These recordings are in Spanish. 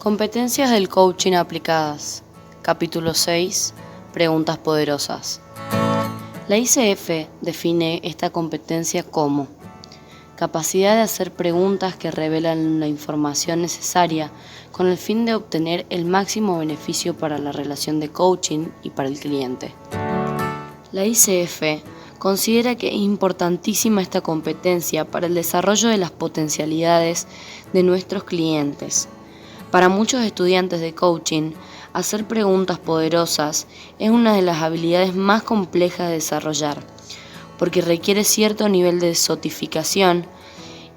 Competencias del coaching aplicadas. Capítulo 6. Preguntas poderosas. La ICF define esta competencia como capacidad de hacer preguntas que revelan la información necesaria con el fin de obtener el máximo beneficio para la relación de coaching y para el cliente. La ICF considera que es importantísima esta competencia para el desarrollo de las potencialidades de nuestros clientes. Para muchos estudiantes de coaching, hacer preguntas poderosas es una de las habilidades más complejas de desarrollar, porque requiere cierto nivel de sofisticación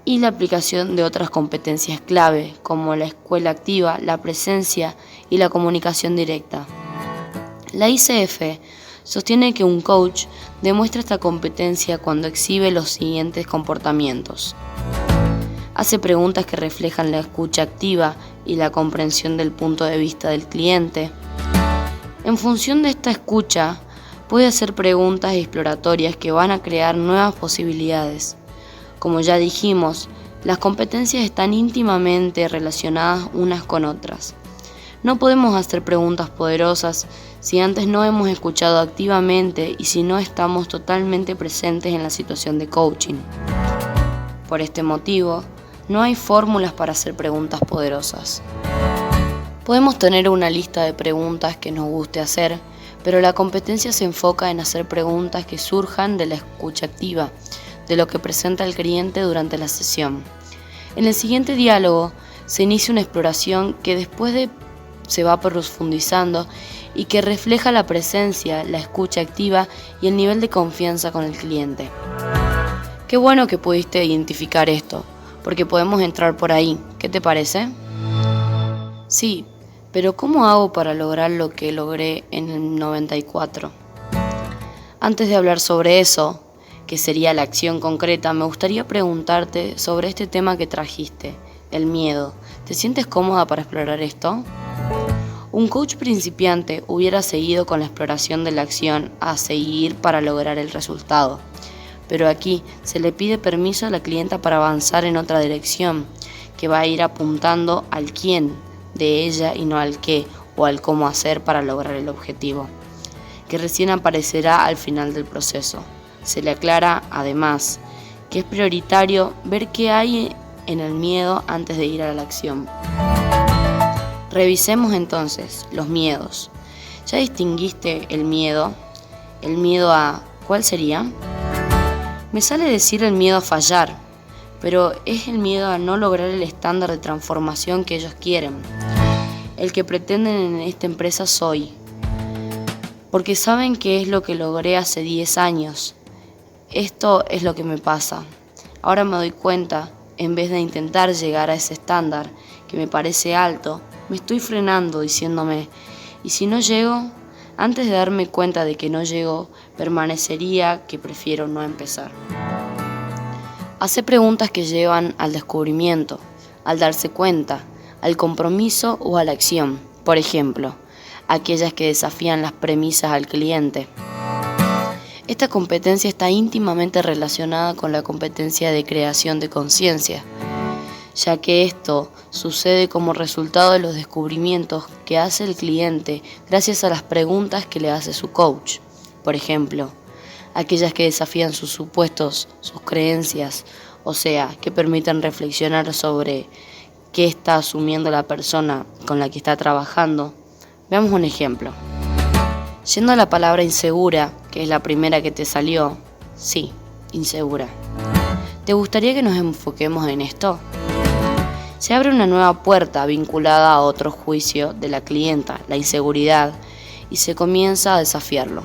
y la aplicación de otras competencias clave, como la escucha activa, la presencia y la comunicación directa. La ICF sostiene que un coach demuestra esta competencia cuando exhibe los siguientes comportamientos. Hace preguntas que reflejan la escucha activa y la comprensión del punto de vista del cliente. En función de esta escucha, puede hacer preguntas exploratorias que van a crear nuevas posibilidades. Como ya dijimos, las competencias están íntimamente relacionadas unas con otras. No podemos hacer preguntas poderosas si antes no hemos escuchado activamente y si no estamos totalmente presentes en la situación de coaching. Por este motivo, no hay fórmulas para hacer preguntas poderosas. Podemos tener una lista de preguntas que nos guste hacer, pero la competencia se enfoca en hacer preguntas que surjan de la escucha activa, de lo que presenta el cliente durante la sesión. En el siguiente diálogo se inicia una exploración que después se va profundizando y que refleja la presencia, la escucha activa y el nivel de confianza con el cliente. Qué bueno que pudiste identificar esto, porque podemos entrar por ahí. ¿Qué te parece? Sí, pero ¿cómo hago para lograr lo que logré en el 94? Antes de hablar sobre eso, que sería la acción concreta, me gustaría preguntarte sobre este tema que trajiste, el miedo. ¿Te sientes cómoda para explorar esto? Un coach principiante hubiera seguido con la exploración de la acción a seguir para lograr el resultado. Pero aquí se le pide permiso a la clienta para avanzar en otra dirección, que va a ir apuntando al quién de ella y no al qué o al cómo hacer para lograr el objetivo, que recién aparecerá al final del proceso. Se le aclara, además, que es prioritario ver qué hay en el miedo antes de ir a la acción. Revisemos entonces los miedos. ¿Ya distinguiste el miedo? ¿El miedo a cuál sería? Me sale decir el miedo a fallar, pero es el miedo a no lograr el estándar de transformación que ellos quieren, el que pretenden en esta empresa soy, porque saben que es lo que logré hace 10 años. Esto es lo que me pasa. Ahora me doy cuenta, en vez de intentar llegar a ese estándar que me parece alto, me estoy frenando diciéndome, ¿y si no llego? Antes de darme cuenta de que no llego, permanecería que prefiero no empezar. Hace preguntas que llevan al descubrimiento, al darse cuenta, al compromiso o a la acción. Por ejemplo, aquellas que desafían las premisas al cliente. Esta competencia está íntimamente relacionada con la competencia de creación de conciencia, ya que esto sucede como resultado de los descubrimientos que hace el cliente gracias a las preguntas que le hace su coach. Por ejemplo, aquellas que desafían sus supuestos, sus creencias, o sea, que permiten reflexionar sobre qué está asumiendo la persona con la que está trabajando. Veamos un ejemplo. Yendo a la palabra insegura, que es la primera que te salió, sí, insegura. ¿Te gustaría que nos enfoquemos en esto? Se abre una nueva puerta vinculada a otro juicio de la clienta, la inseguridad, y se comienza a desafiarlo.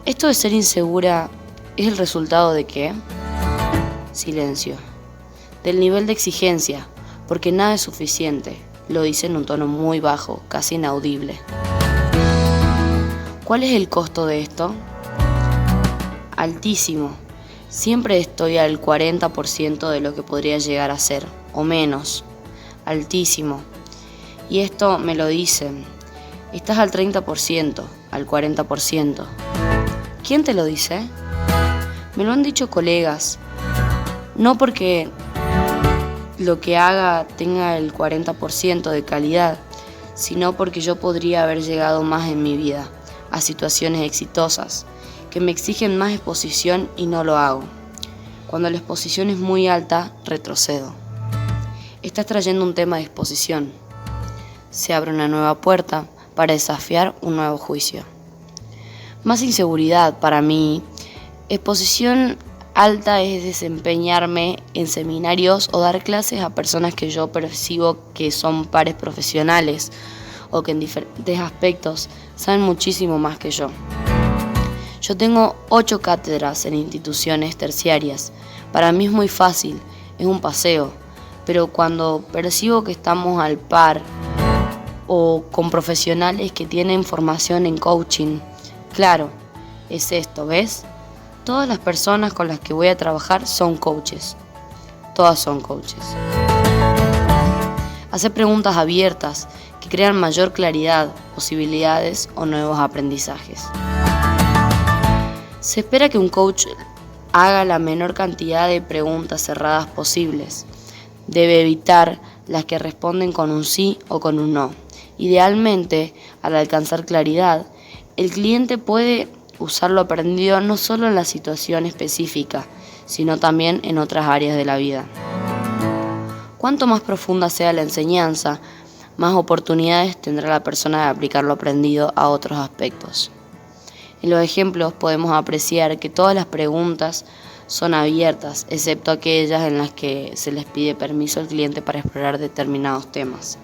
¿Esto de ser insegura es el resultado de qué? Silencio. Del nivel de exigencia, porque nada es suficiente, lo dice en un tono muy bajo, casi inaudible. ¿Cuál es el costo de esto? Altísimo. Siempre estoy al 40% de lo que podría llegar a ser, o menos. Altísimo. Y esto me lo dicen. Estás al 30%, al 40%. ¿Quién te lo dice? Me lo han dicho colegas. No porque lo que haga tenga el 40% de calidad, sino porque yo podría haber llegado más en mi vida, a situaciones exitosas, que me exigen más exposición y no lo hago. Cuando la exposición es muy alta, retrocedo. Estás trayendo un tema de exposición. Se abre una nueva puerta para desafiar un nuevo juicio. Más inseguridad para mí. Exposición alta es desempeñarme en seminarios o dar clases a personas que yo percibo que son pares profesionales o que en diferentes aspectos saben muchísimo más que yo. Yo tengo 8 cátedras en instituciones terciarias. Para mí es muy fácil, es un paseo, pero cuando percibo que estamos al par o con profesionales que tienen formación en coaching, claro, es esto, ¿ves? Todas las personas con las que voy a trabajar son coaches. Todas son coaches. Hacer preguntas abiertas que crean mayor claridad, posibilidades o nuevos aprendizajes. Se espera que un coach haga la menor cantidad de preguntas cerradas posibles. Debe evitar las que responden con un sí o con un no. Idealmente, al alcanzar claridad, el cliente puede usar lo aprendido no solo en la situación específica, sino también en otras áreas de la vida. Cuanto más profunda sea la enseñanza, más oportunidades tendrá la persona de aplicar lo aprendido a otros aspectos. En los ejemplos podemos apreciar que todas las preguntas son abiertas, excepto aquellas en las que se les pide permiso al cliente para explorar determinados temas.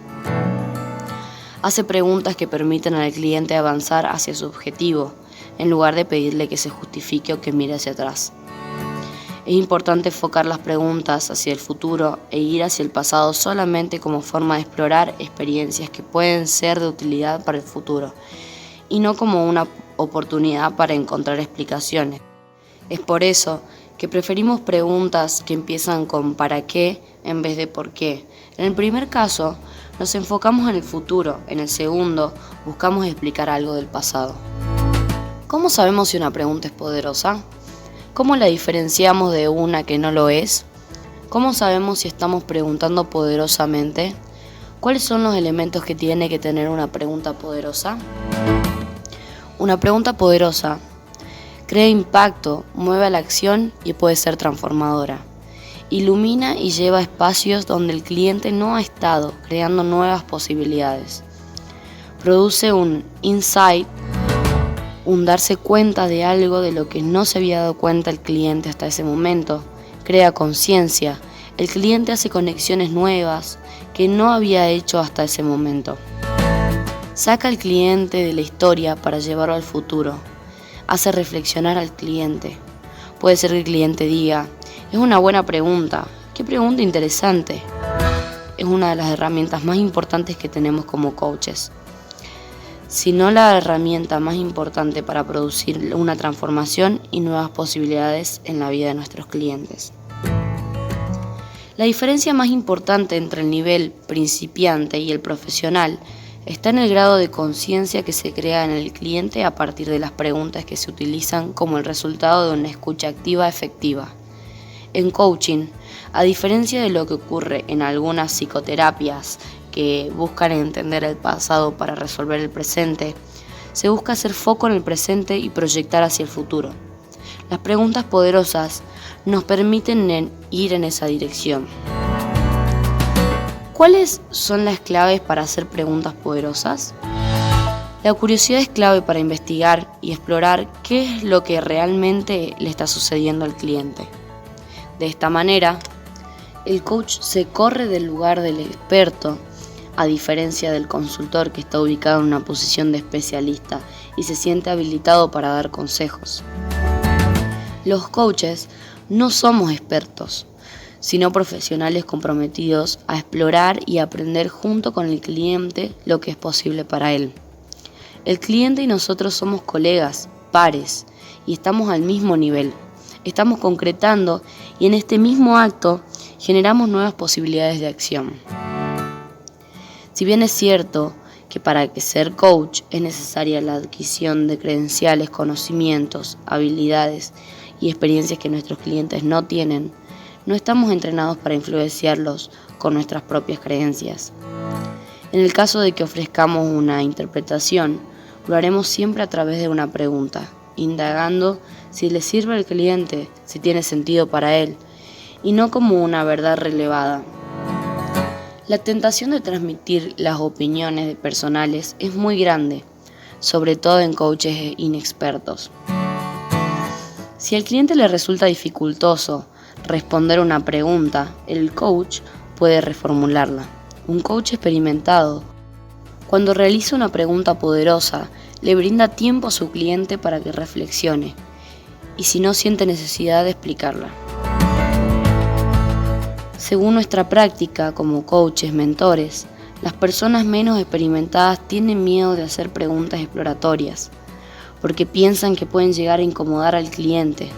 Hace preguntas que permiten al cliente avanzar hacia su objetivo, en lugar de pedirle que se justifique o que mire hacia atrás. Es importante enfocar las preguntas hacia el futuro e ir hacia el pasado solamente como forma de explorar experiencias que pueden ser de utilidad para el futuro, y no como una oportunidad para encontrar explicaciones. Es por eso que preferimos preguntas que empiezan con ¿para qué? En vez de ¿por qué? En el primer caso, nos enfocamos en el futuro, en el segundo, buscamos explicar algo del pasado. ¿Cómo sabemos si una pregunta es poderosa? ¿Cómo la diferenciamos de una que no lo es? ¿Cómo sabemos si estamos preguntando poderosamente? ¿Cuáles son los elementos que tiene que tener una pregunta poderosa? Una pregunta poderosa crea impacto, mueve a la acción y puede ser transformadora. Ilumina y lleva a espacios donde el cliente no ha estado, creando nuevas posibilidades. Produce un insight, un darse cuenta de algo de lo que no se había dado cuenta el cliente hasta ese momento. Crea conciencia. El cliente hace conexiones nuevas que no había hecho hasta ese momento. Saca al cliente de la historia para llevarlo al futuro. Hace reflexionar al cliente. Puede ser que el cliente diga, es una buena pregunta, qué pregunta interesante. Es una de las herramientas más importantes que tenemos como coaches. Si no la herramienta más importante para producir una transformación y nuevas posibilidades en la vida de nuestros clientes. La diferencia más importante entre el nivel principiante y el profesional está en el grado de conciencia que se crea en el cliente a partir de las preguntas que se utilizan como el resultado de una escucha activa efectiva. En coaching, a diferencia de lo que ocurre en algunas psicoterapias que buscan entender el pasado para resolver el presente, se busca hacer foco en el presente y proyectar hacia el futuro. Las preguntas poderosas nos permiten ir en esa dirección. ¿Cuáles son las claves para hacer preguntas poderosas? La curiosidad es clave para investigar y explorar qué es lo que realmente le está sucediendo al cliente. De esta manera, el coach se corre del lugar del experto, a diferencia del consultor que está ubicado en una posición de especialista y se siente habilitado para dar consejos. Los coaches no somos expertos, sino profesionales comprometidos a explorar y aprender junto con el cliente lo que es posible para él. El cliente y nosotros somos colegas, pares, y estamos al mismo nivel. Estamos concretando y en este mismo acto generamos nuevas posibilidades de acción. Si bien es cierto que para ser coach es necesaria la adquisición de credenciales, conocimientos, habilidades y experiencias que nuestros clientes no tienen, No estamos entrenados para influenciarlos con nuestras propias creencias. En el caso de que ofrezcamos una interpretación, lo haremos siempre a través de una pregunta, indagando si le sirve al cliente, si tiene sentido para él, y no como una verdad relevada. La tentación de transmitir las opiniones personales es muy grande, sobre todo en coaches inexpertos. Si al cliente le resulta dificultoso responder una pregunta, el coach puede reformularla. Un coach experimentado, cuando realiza una pregunta poderosa, le brinda tiempo a su cliente para que reflexione, y si no siente necesidad de explicarla. Según nuestra práctica como coaches, mentores, las personas menos experimentadas tienen miedo de hacer preguntas exploratorias, porque piensan que pueden llegar a incomodar al cliente.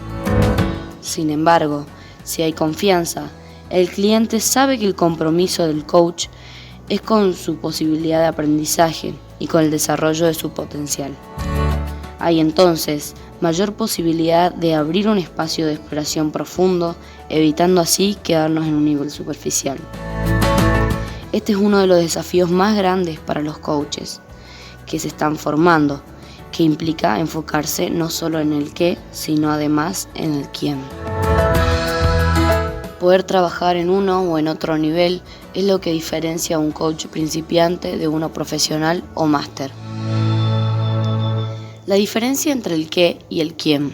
Sin embargo, si hay confianza, el cliente sabe que el compromiso del coach es con su posibilidad de aprendizaje y con el desarrollo de su potencial. Hay entonces mayor posibilidad de abrir un espacio de exploración profundo, evitando así quedarnos en un nivel superficial. Este es uno de los desafíos más grandes para los coaches que se están formando, que implica enfocarse no solo en el qué, sino además en el quién. Poder trabajar en uno o en otro nivel es lo que diferencia a un coach principiante de uno profesional o máster. La diferencia entre el qué y el quién.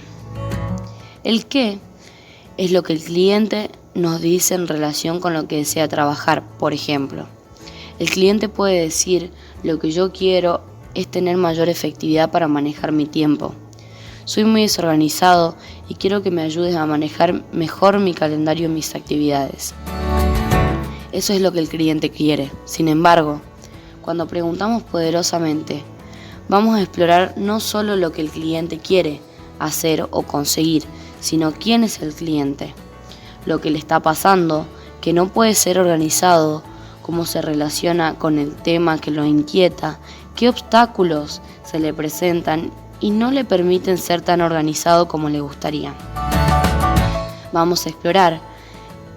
El qué es lo que el cliente nos dice en relación con lo que desea trabajar. Por ejemplo, el cliente puede decir: lo que yo quiero es tener mayor efectividad para manejar mi tiempo. Soy muy desorganizado y quiero que me ayudes a manejar mejor mi calendario y mis actividades. Eso es lo que el cliente quiere. Sin embargo, cuando preguntamos poderosamente, vamos a explorar no solo lo que el cliente quiere hacer o conseguir, sino quién es el cliente, lo que le está pasando, que no puede ser organizado, cómo se relaciona con el tema que lo inquieta, qué obstáculos se le presentan y no le permiten ser tan organizado como le gustaría. Vamos a explorar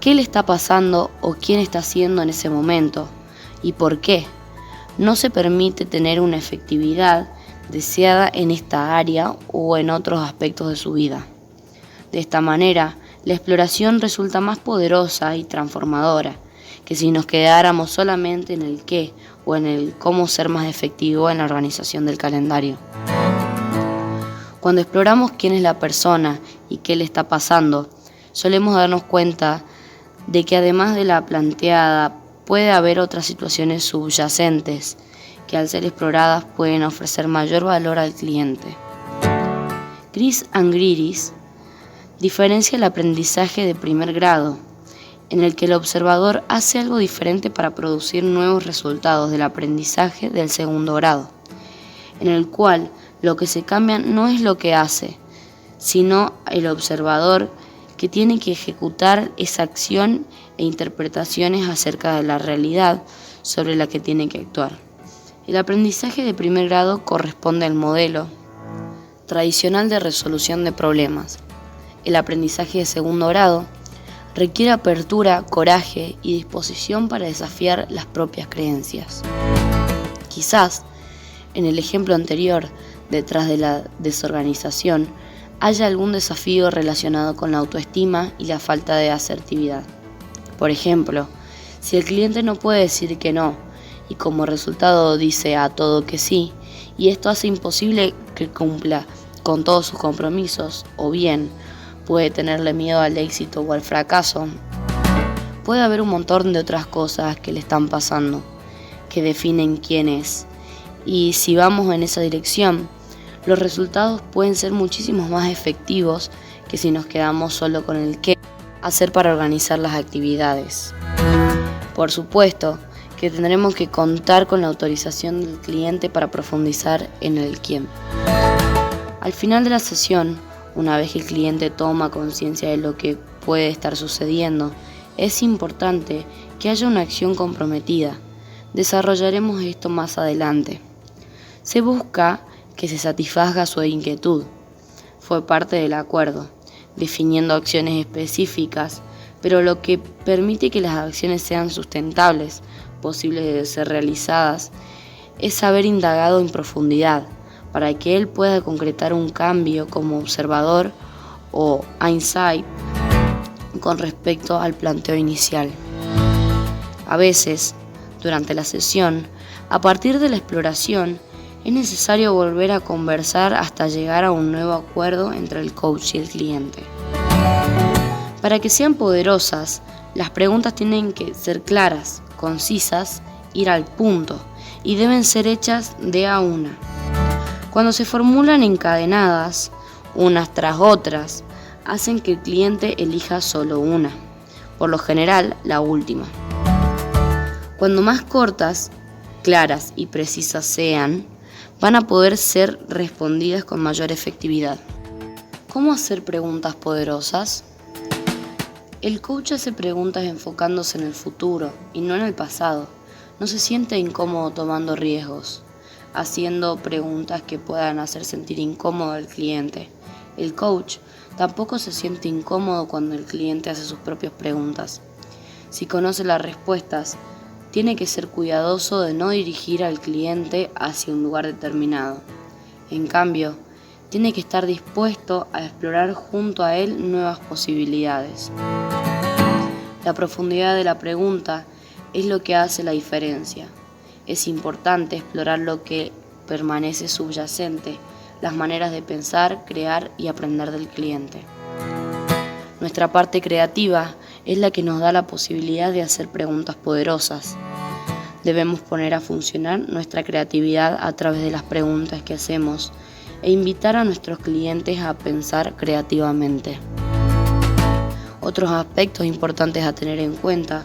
qué le está pasando o quién está haciendo en ese momento y por qué no se permite tener una efectividad deseada en esta área o en otros aspectos de su vida. De esta manera, la exploración resulta más poderosa y transformadora que si nos quedáramos solamente en el qué o en el cómo ser más efectivo en la organización del calendario. Cuando exploramos quién es la persona y qué le está pasando, solemos darnos cuenta de que además de la planteada, puede haber otras situaciones subyacentes que al ser exploradas pueden ofrecer mayor valor al cliente. Chris Angridis diferencia el aprendizaje de primer grado, en el que el observador hace algo diferente para producir nuevos resultados del aprendizaje del segundo grado, en el cual lo que se cambia no es lo que hace, sino el observador que tiene que ejecutar esa acción e interpretaciones acerca de la realidad sobre la que tiene que actuar. El aprendizaje de primer grado corresponde al modelo tradicional de resolución de problemas. El aprendizaje de segundo grado requiere apertura, coraje y disposición para desafiar las propias creencias. Quizás, en el ejemplo anterior, detrás de la desorganización, haya algún desafío relacionado con la autoestima y la falta de asertividad. Por ejemplo, si el cliente no puede decir que no y como resultado dice a todo que sí, y esto hace imposible que cumpla con todos sus compromisos, o bien puede tenerle miedo al éxito o al fracaso, puede haber un montón de otras cosas que le están pasando, que definen quién es. Y si vamos en esa dirección, los resultados pueden ser muchísimos más efectivos que si nos quedamos solo con el qué hacer para organizar las actividades. Por supuesto que tendremos que contar con la autorización del cliente para profundizar en el quién. Al final de la sesión, una vez que el cliente toma conciencia de lo que puede estar sucediendo, es importante que haya una acción comprometida. Desarrollaremos esto más adelante. Se busca que se satisfaga su inquietud. Fue parte del acuerdo, definiendo acciones específicas pero lo que permite que las acciones sean sustentables, posibles de ser realizadas, es haber indagado en profundidad, para que él pueda concretar un cambio como observador o insight con respecto al planteo inicial. A veces, durante la sesión, a partir de la exploración, es necesario volver a conversar hasta llegar a un nuevo acuerdo entre el coach y el cliente. Para que sean poderosas, las preguntas tienen que ser claras, concisas, ir al punto y deben ser hechas de a una. Cuando se formulan encadenadas, unas tras otras, hacen que el cliente elija solo una, por lo general la última. Cuando más cortas, claras y precisas sean, van a poder ser respondidas con mayor efectividad. ¿Cómo hacer preguntas poderosas? El coach hace preguntas enfocándose en el futuro y no en el pasado. No se siente incómodo tomando riesgos, haciendo preguntas que puedan hacer sentir incómodo al cliente. El coach tampoco se siente incómodo cuando el cliente hace sus propias preguntas. Si conoce las respuestas, tiene que ser cuidadoso de no dirigir al cliente hacia un lugar determinado. En cambio, tiene que estar dispuesto a explorar junto a él nuevas posibilidades. La profundidad de la pregunta es lo que hace la diferencia. Es importante explorar lo que permanece subyacente, las maneras de pensar, crear y aprender del cliente. Nuestra parte creativa es la que nos da la posibilidad de hacer preguntas poderosas. Debemos poner a funcionar nuestra creatividad a través de las preguntas que hacemos e invitar a nuestros clientes a pensar creativamente. Otros aspectos importantes a tener en cuenta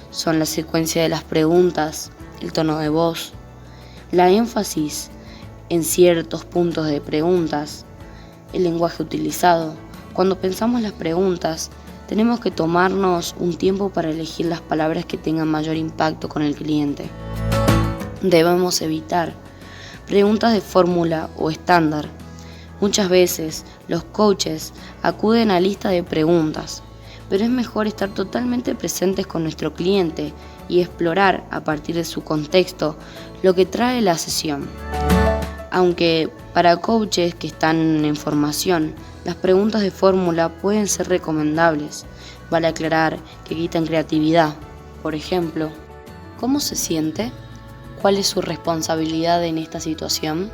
son la secuencia de las preguntas, el tono de voz, la énfasis en ciertos puntos de preguntas, el lenguaje utilizado. Cuando pensamos las preguntas, tenemos que tomarnos un tiempo para elegir las palabras que tengan mayor impacto con el cliente. Debemos evitar preguntas de fórmula o estándar. Muchas veces los coaches acuden a listas de preguntas, pero es mejor estar totalmente presentes con nuestro cliente y explorar a partir de su contexto lo que trae la sesión. Aunque para coaches que están en formación, las preguntas de fórmula pueden ser recomendables. Vale aclarar que quitan creatividad. Por ejemplo, ¿cómo se siente? ¿Cuál es su responsabilidad en esta situación?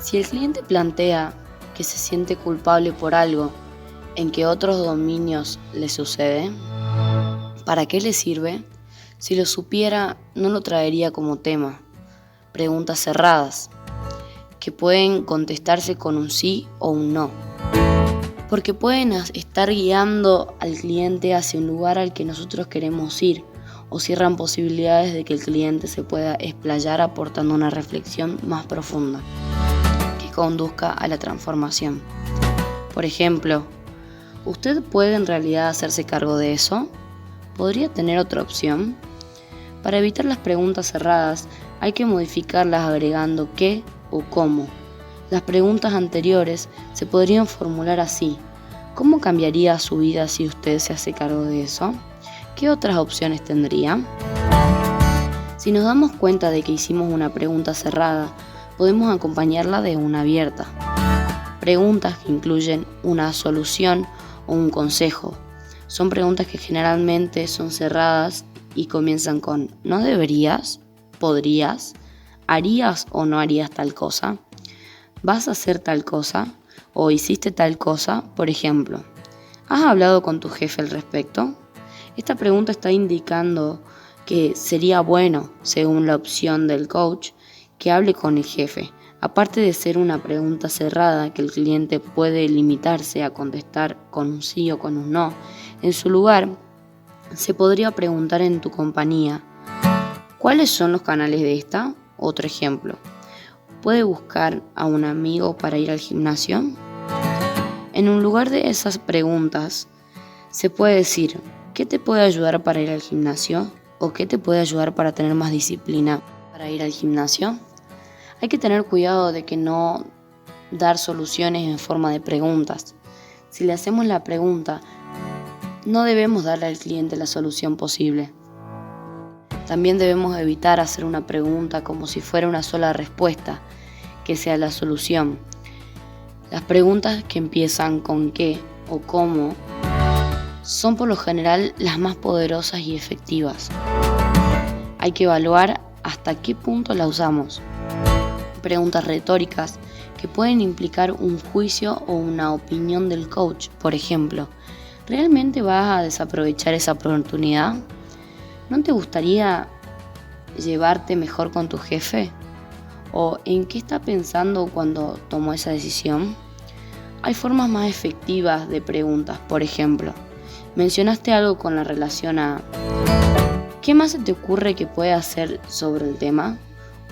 Si el cliente plantea que se siente culpable por algo en que otros dominios le sucede, ¿para qué le sirve? Si lo supiera, no lo traería como tema. Preguntas cerradas, que pueden contestarse con un sí o un no, porque pueden estar guiando al cliente hacia un lugar al que nosotros queremos ir, o cierran posibilidades de que el cliente se pueda explayar aportando una reflexión más profunda que conduzca a la transformación. Por ejemplo, ¿usted puede en realidad hacerse cargo de eso? ¿Podría tener otra opción? Para evitar las preguntas cerradas, hay que modificarlas agregando qué o cómo. Las preguntas anteriores se podrían formular así: ¿cómo cambiaría su vida si usted se hace cargo de eso? ¿Qué otras opciones tendría? Si nos damos cuenta de que hicimos una pregunta cerrada, podemos acompañarla de una abierta. Preguntas que incluyen una solución o un consejo. Son preguntas que generalmente son cerradas y comienzan con ¿no deberías? ¿Podrías? ¿Harías o no harías tal cosa? ¿Vas a hacer tal cosa? ¿O hiciste tal cosa? Por ejemplo, ¿has hablado con tu jefe al respecto? Esta pregunta está indicando que sería bueno, según la opción del coach, que hable con el jefe. Aparte de ser una pregunta cerrada que el cliente puede limitarse a contestar con un sí o con un no, en su lugar se podría preguntar en tu compañía: ¿cuáles son los canales de esta? Otro ejemplo, ¿puede buscar a un amigo para ir al gimnasio? En un lugar de esas preguntas, se puede decir: ¿qué te puede ayudar para ir al gimnasio? ¿O qué te puede ayudar para tener más disciplina para ir al gimnasio? Hay que tener cuidado de que no dar soluciones en forma de preguntas. Si le hacemos la pregunta No debemos darle al cliente la solución posible. También debemos evitar hacer una pregunta como si fuera una sola respuesta, que sea la solución. Las preguntas que empiezan con qué o cómo son por lo general las más poderosas y efectivas. Hay que evaluar hasta qué punto la usamos. Preguntas retóricas que pueden implicar un juicio o una opinión del coach. Por ejemplo, ¿realmente vas a desaprovechar esa oportunidad? ¿No te gustaría llevarte mejor con tu jefe? ¿O en qué está pensando cuando tomó esa decisión? Hay formas más efectivas de preguntas. Por ejemplo, mencionaste algo con la relación a ¿qué más se te ocurre que puede hacer sobre el tema?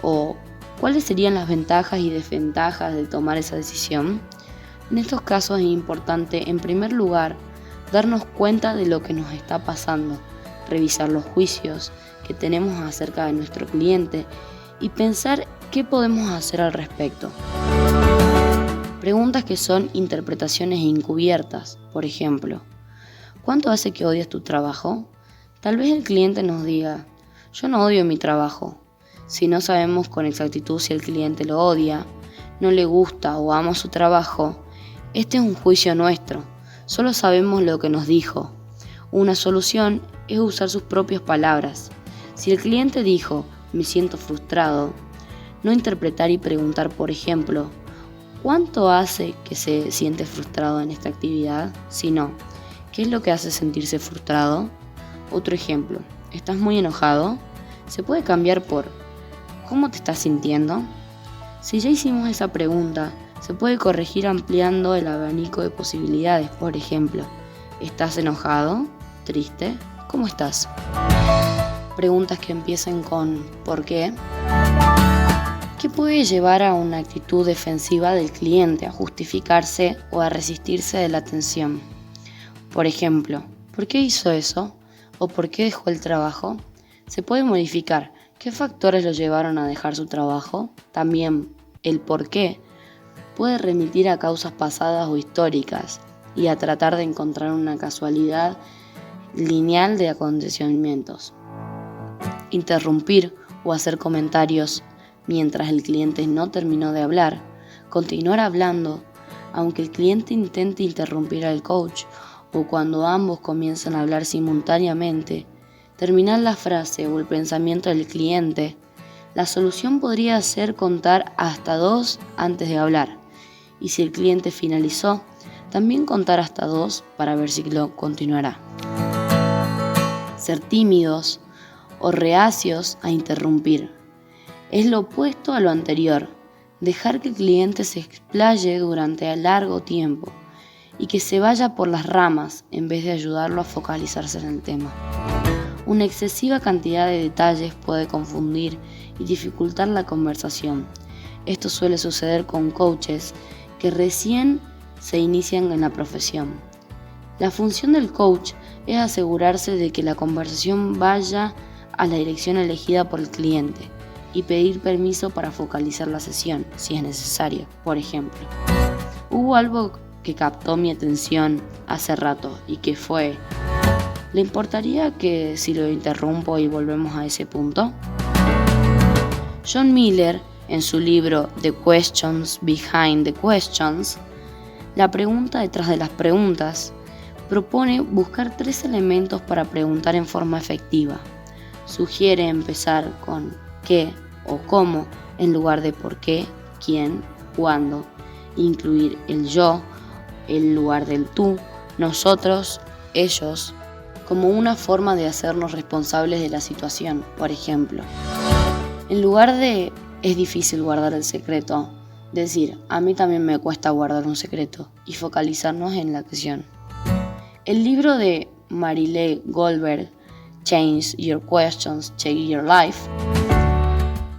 ¿O cuáles serían las ventajas y desventajas de tomar esa decisión? En estos casos es importante, en primer lugar, darnos cuenta de lo que nos está pasando, revisar los juicios que tenemos acerca de nuestro cliente y pensar qué podemos hacer al respecto. Preguntas que son interpretaciones encubiertas. Por ejemplo, ¿cuánto hace que odias tu trabajo? Tal vez el cliente nos diga, yo no odio mi trabajo. Si no sabemos con exactitud si el cliente lo odia, no le gusta o ama su trabajo, este es un juicio nuestro. Solo sabemos lo que nos dijo. Una solución es usar sus propias palabras. Si el cliente dijo, me siento frustrado, no interpretar y preguntar, por ejemplo, ¿cuánto hace que se siente frustrado en esta actividad? Si no, ¿qué es lo que hace sentirse frustrado? Otro ejemplo, ¿estás muy enojado? Se puede cambiar por ¿cómo te estás sintiendo? Si ya hicimos esa pregunta, se puede corregir ampliando el abanico de posibilidades. Por ejemplo, ¿estás enojado? ¿Triste? ¿Cómo estás? Preguntas que empiecen con ¿por qué? ¿Qué puede llevar a una actitud defensiva del cliente, a justificarse o a resistirse de la atención? Por ejemplo, ¿por qué hizo eso? ¿O por qué dejó el trabajo? Se puede modificar. ¿Qué factores lo llevaron a dejar su trabajo? También el por qué puede remitir a causas pasadas o históricas y a tratar de encontrar una casualidad lineal de acontecimientos. Interrumpir o hacer comentarios mientras el cliente no terminó de hablar. Continuar hablando aunque el cliente intente interrumpir al coach o cuando ambos comienzan a hablar simultáneamente. Terminar la frase o el pensamiento del cliente. La solución podría ser contar hasta 2 antes de hablar. Y si el cliente finalizó, también contar hasta 2 para ver si lo continuará. Ser tímidos o reacios a interrumpir. Es lo opuesto a lo anterior. Dejar que el cliente se explaye durante largo tiempo y que se vaya por las ramas en vez de ayudarlo a focalizarse en el tema. Una excesiva cantidad de detalles puede confundir y dificultar la conversación. Esto suele suceder con coaches que recién se inician en la profesión. La función del coach es asegurarse de que la conversación vaya a la dirección elegida por el cliente y pedir permiso para focalizar la sesión, si es necesario. Por ejemplo, hubo algo que captó mi atención hace rato y que fue... ¿Le importaría que si lo interrumpo y volvemos a ese punto? John Miller, en su libro The Questions Behind the Questions, la pregunta detrás de las preguntas, propone buscar 3 elementos para preguntar en forma efectiva. Sugiere empezar con qué o cómo en lugar de por qué, quién, cuándo, incluir el yo, el lugar del tú, nosotros, ellos, como una forma de hacernos responsables de la situación. Por ejemplo, en lugar de es difícil guardar el secreto, decir a mí también me cuesta guardar un secreto y focalizarnos en la acción. El libro de Marilee Goldberg, Change Your Questions, Change Your Life,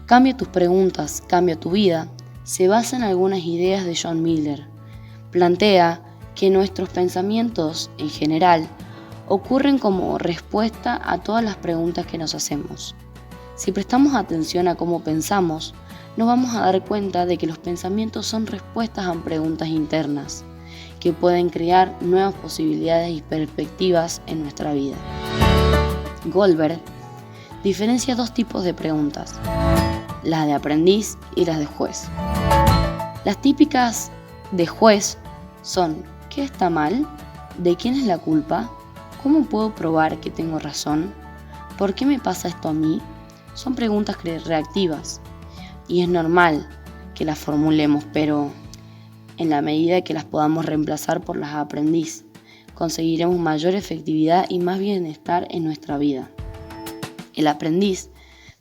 Cambia tus preguntas, cambia tu vida, se basa en algunas ideas de John Miller. Plantea que nuestros pensamientos, en general, ocurren como respuesta a todas las preguntas que nos hacemos. Si prestamos atención a cómo pensamos, nos vamos a dar cuenta de que los pensamientos son respuestas a preguntas internas. que pueden crear nuevas posibilidades y perspectivas en nuestra vida. Goldberg diferencia dos tipos de preguntas, las de aprendiz y las de juez. Las típicas de juez son: ¿qué está mal? ¿De quién es la culpa? ¿Cómo puedo probar que tengo razón? ¿Por qué me pasa esto a mí? Son preguntas reactivas y es normal que las formulemos, pero en la medida que las podamos reemplazar por las aprendiz, conseguiremos mayor efectividad y más bienestar en nuestra vida. El aprendiz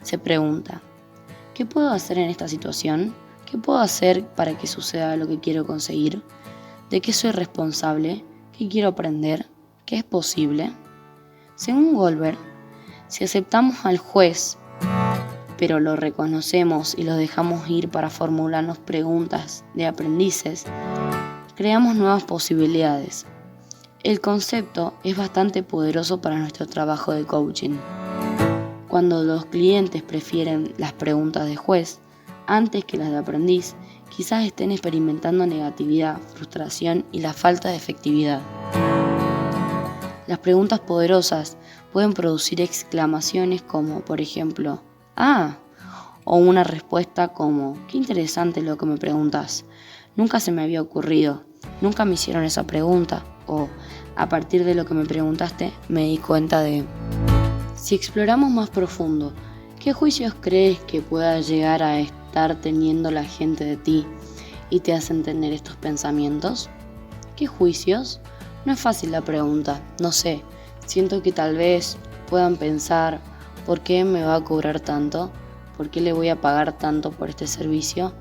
se pregunta: ¿qué puedo hacer en esta situación? ¿Qué puedo hacer para que suceda lo que quiero conseguir? ¿De qué soy responsable? ¿Qué quiero aprender? ¿Qué es posible? Según Goldberg, si aceptamos al juez, pero lo reconocemos y lo dejamos ir para formularnos preguntas de aprendices, creamos nuevas posibilidades. El concepto es bastante poderoso para nuestro trabajo de coaching. Cuando los clientes prefieren las preguntas de juez antes que las de aprendiz, quizás estén experimentando negatividad, frustración y la falta de efectividad. Las preguntas poderosas pueden producir exclamaciones como, por ejemplo, ¡ah! O una respuesta como, ¡qué interesante lo que me preguntas! Nunca se me había ocurrido, nunca me hicieron esa pregunta, o a partir de lo que me preguntaste me di cuenta de... Si exploramos más profundo, ¿qué juicios crees que pueda llegar a estar teniendo la gente de ti y te hacen tener estos pensamientos? ¿Qué juicios? No es fácil la pregunta, no sé, siento que tal vez puedan pensar: ¿por qué me va a cobrar tanto? ¿Por qué le voy a pagar tanto por este servicio?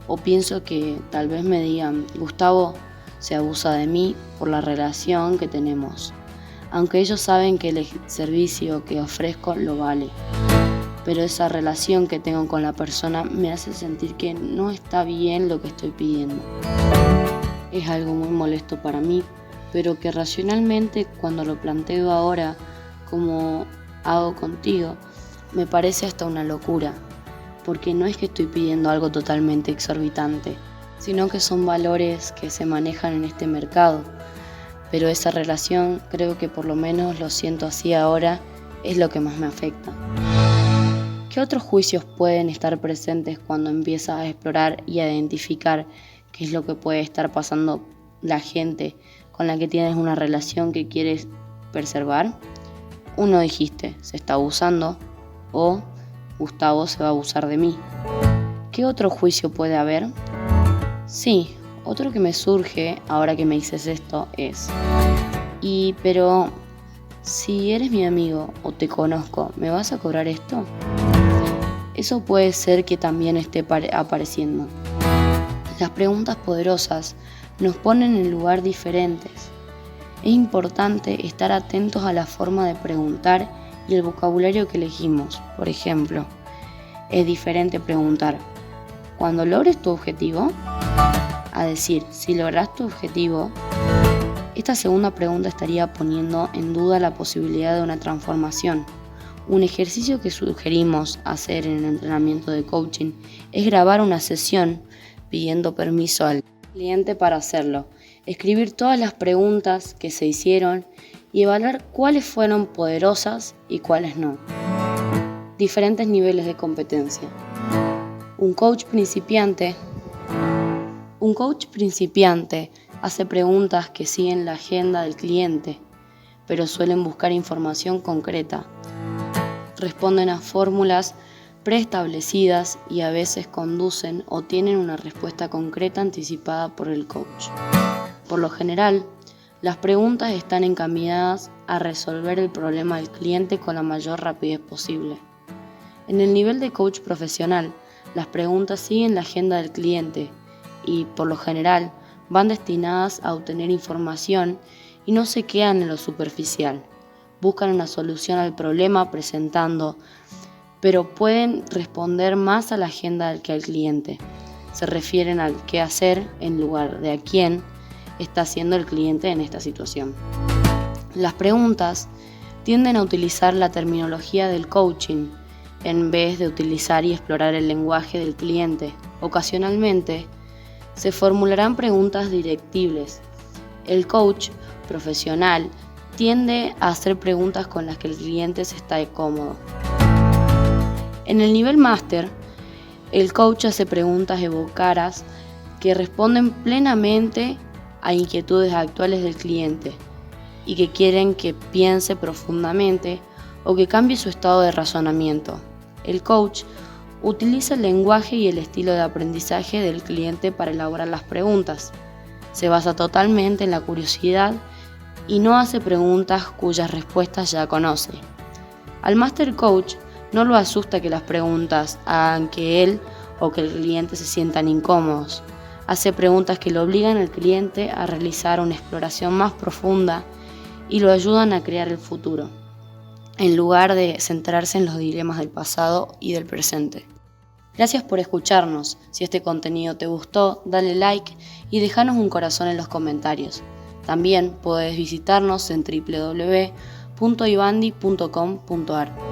O pienso que tal vez me digan: Gustavo se abusa de mí por la relación que tenemos, aunque ellos saben que el servicio que ofrezco lo vale. Pero esa relación que tengo con la persona me hace sentir que no está bien lo que estoy pidiendo. Es algo muy molesto para mí, pero que racionalmente, cuando lo planteo ahora como hago contigo, me parece hasta una locura, porque no es que estoy pidiendo algo totalmente exorbitante, sino que son valores que se manejan en este mercado, pero esa relación, creo que por lo menos lo siento así ahora, es lo que más me afecta. ¿Qué otros juicios pueden estar presentes cuando empiezas a explorar y a identificar qué es lo que puede estar pasando la gente con la que tienes una relación que quieres preservar? Uno, dijiste, se está abusando, o Gustavo se va a abusar de mí. ¿Qué otro juicio puede haber? Sí, otro que me surge ahora que me dices esto es: pero si eres mi amigo o te conozco, ¿me vas a cobrar esto? Eso puede ser que también esté apareciendo. Las preguntas poderosas nos ponen en lugar diferentes. Es importante estar atentos a la forma de preguntar y el vocabulario que elegimos. Por ejemplo, es diferente preguntar: ¿cuándo logres tu objetivo? A decir: si logras tu objetivo. Esta segunda pregunta estaría poniendo en duda la posibilidad de una transformación. Un ejercicio que sugerimos hacer en el entrenamiento de coaching es grabar una sesión pidiendo permiso al cliente para hacerlo, escribir todas las preguntas que se hicieron y evaluar cuáles fueron poderosas y cuáles no. Diferentes niveles de competencia. Un coach principiante hace preguntas que siguen la agenda del cliente, pero suelen buscar información concreta. Responden a fórmulas preestablecidas y a veces conducen o tienen una respuesta concreta anticipada por el coach. Por lo general, las preguntas están encaminadas a resolver el problema del cliente con la mayor rapidez posible. En el nivel de coach profesional, las preguntas siguen la agenda del cliente y, por lo general, van destinadas a obtener información y no se quedan en lo superficial. Buscan una solución al problema presentando, pero pueden responder más a la agenda que al cliente. Se refieren al qué hacer en lugar de a quién está haciendo el cliente en esta situación. Las preguntas tienden a utilizar la terminología del coaching en vez de utilizar y explorar el lenguaje del cliente. Ocasionalmente, se formularán preguntas directibles El coach profesional tiende a hacer preguntas con las que el cliente se está cómodo. En el nivel máster, el coach hace preguntas evocadas que responden plenamente a inquietudes actuales del cliente y que quieren que piense profundamente o que cambie su estado de razonamiento. El coach utiliza el lenguaje y el estilo de aprendizaje del cliente para elaborar las preguntas. Se basa totalmente en la curiosidad y no hace preguntas cuyas respuestas ya conoce. Al Master Coach no lo asusta que las preguntas hagan que él o que el cliente se sientan incómodos. Hace preguntas que lo obligan al cliente a realizar una exploración más profunda y lo ayudan a crear el futuro, en lugar de centrarse en los dilemas del pasado y del presente. Gracias por escucharnos. Si este contenido te gustó, dale like y déjanos un corazón en los comentarios. También puedes visitarnos en www.ibandi.com.ar.